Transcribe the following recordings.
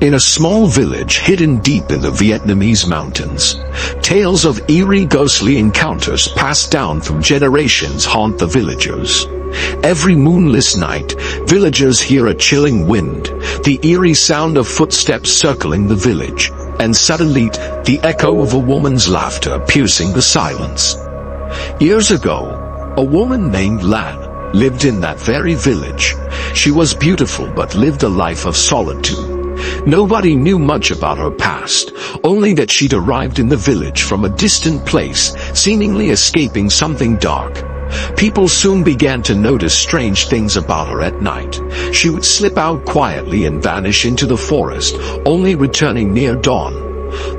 In a small village hidden deep in the Vietnamese mountains, tales of eerie ghostly encounters passed down from generations haunt the villagers. Every moonless night, villagers hear a chilling wind, the eerie sound of footsteps circling the village, and suddenly, the echo of a woman's laughter piercing the silence. Years ago, a woman named Lan lived in that very village. She was beautiful but lived a life of solitude. Nobody knew much about her past, only that she'd arrived in the village from a distant place, seemingly escaping something dark. People soon began to notice strange things about her at night. She would slip out quietly and vanish into the forest, only returning near dawn.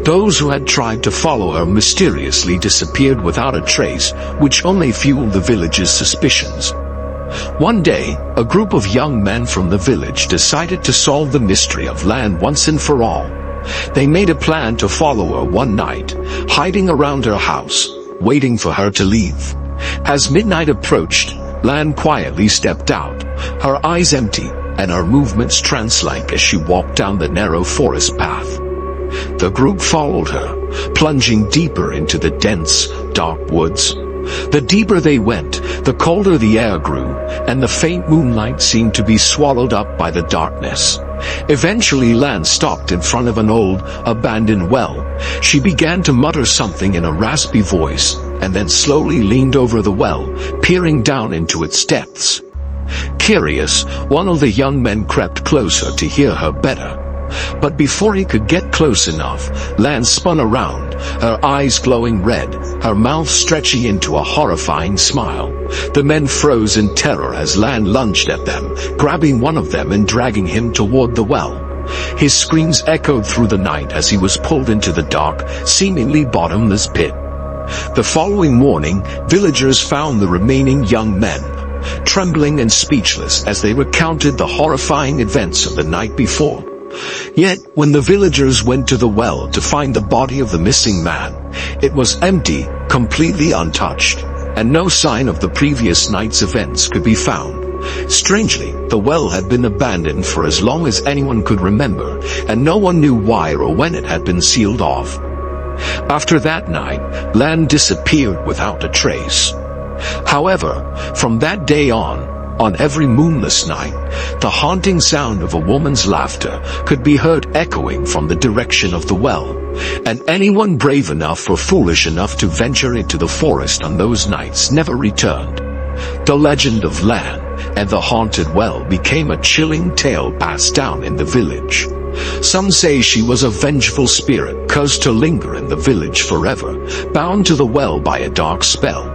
Those who had tried to follow her mysteriously disappeared without a trace, which only fueled the village's suspicions. One day, a group of young men from the village decided to solve the mystery of Lan once and for all. They made a plan to follow her one night, hiding around her house, waiting for her to leave. As midnight approached, Lan quietly stepped out, her eyes empty and her movements trance-like as she walked down the narrow forest path. The group followed her, plunging deeper into the dense, dark woods. The deeper they went, the colder the air grew, and the faint moonlight seemed to be swallowed up by the darkness. Eventually Lan stopped in front of an old, abandoned well. She began to mutter something in a raspy voice, and then slowly leaned over the well, peering down into its depths. Curious, one of the young men crept closer to hear her better. But before he could get close enough, Lan spun around, her eyes glowing red, her mouth stretching into a horrifying smile. The men froze in terror as Lan lunged at them, grabbing one of them and dragging him toward the well. His screams echoed through the night as he was pulled into the dark, seemingly bottomless pit. The following morning, villagers found the remaining young men, trembling and speechless as they recounted the horrifying events of the night before. Yet, when the villagers went to the well to find the body of the missing man, it was empty, completely untouched, and no sign of the previous night's events could be found. Strangely, the well had been abandoned for as long as anyone could remember, and no one knew why or when it had been sealed off. After that night, Lan disappeared without a trace. However, from that day on every moonless night, the haunting sound of a woman's laughter could be heard echoing from the direction of the well, and anyone brave enough or foolish enough to venture into the forest on those nights never returned. The legend of Lan and the haunted well became a chilling tale passed down in the village. Some say she was a vengeful spirit cursed to linger in the village forever, bound to the well by a dark spell.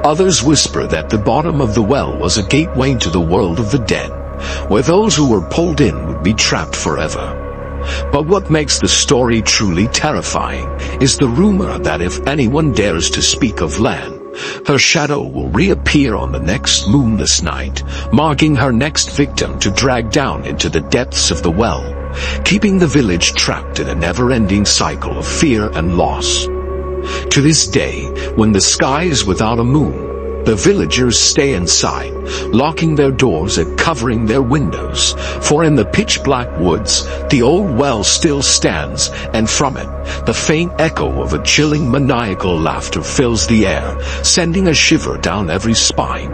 Others whisper that the bottom of the well was a gateway to the world of the dead, where those who were pulled in would be trapped forever. But what makes the story truly terrifying is the rumor that if anyone dares to speak of Lan, her shadow will reappear on the next moonless night, marking her next victim to drag down into the depths of the well, keeping the village trapped in a never-ending cycle of fear and loss. To this day, when the sky is without a moon, the villagers stay inside, locking their doors and covering their windows, for in the pitch-black woods, the old well still stands, and from it, the faint echo of a chilling maniacal laughter fills the air, sending a shiver down every spine.